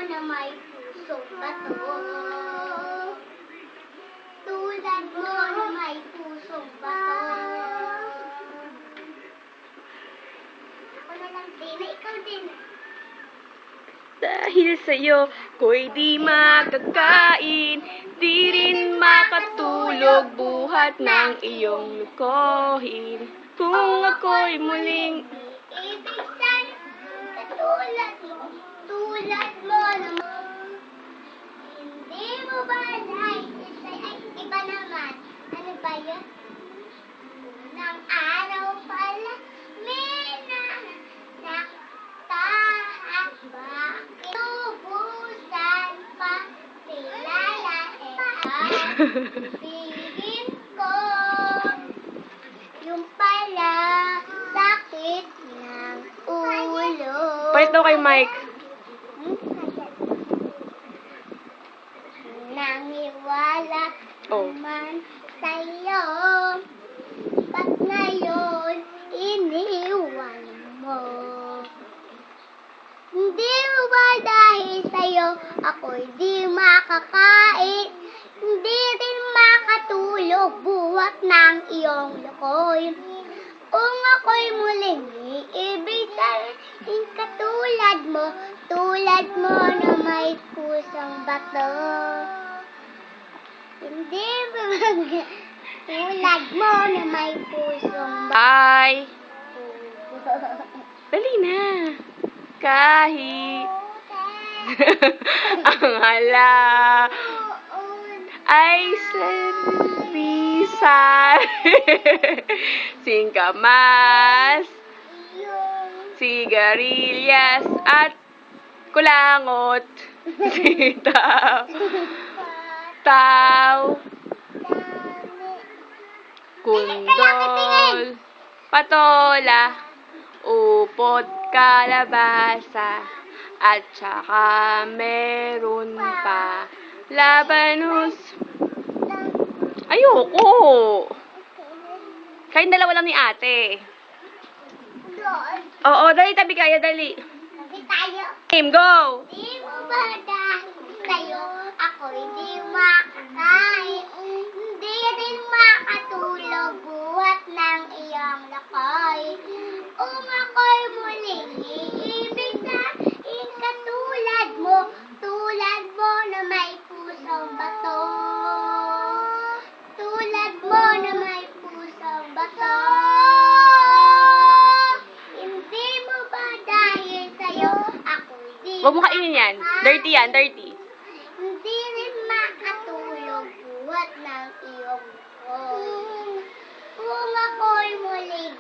na may pusong bato. Tulad mo na may pusong bato. Ako na lang din, ikaw din. Dahil sa'yo, ko'y di makakain, di rin makatulog buhat ng iyong lukohin. Kung ako'y muling Ibigsan, tulad mo naman. Hindi mo ba naisip, ay, iba naman. Ano ba yun? Unang araw pala, may naktahan ba? Inubusan pa, tingin ko, yung pala, sakit ng ulo. Palit daw kay Mike. Nangiwala Oh. naman sa'yo. Ba't ngayon iniwan mo? Hindi mo ba dahil sa'yo ako'y di makakain? Hindi rin makatulog buwat ng iyong lukoy. Kung ako'y muling iibigay, katulad mo na may pusong bato. Hindi ba tulad mo na may pusong bato. Bye! Dali na. Kahit ang hala ay sarisan, singkamas, sigarilyas at kulangot, sitaw, kundol, patola, upot, kalabasa, at saka meron pa labanos. Ayoko! Kayong dalawa lang ni ate. Oo, dali tabi kaya, dali. Sabi tayo. Game, go! Di mo ba dahil sa'yo ako'y di makakain? Hindi rin makatulog buhat ng iyong lakoy. Kung ako'y muling iibigin, katulad mo na may pusong bato. Tulad mo na may pusong bato. Hindi mo ba dahil sa'yo ako'y di Huwag mo kainin yan. Dirty yan, dirty. hindi rin makatulog buhat ng iyong lukoy. Kung ako'y muling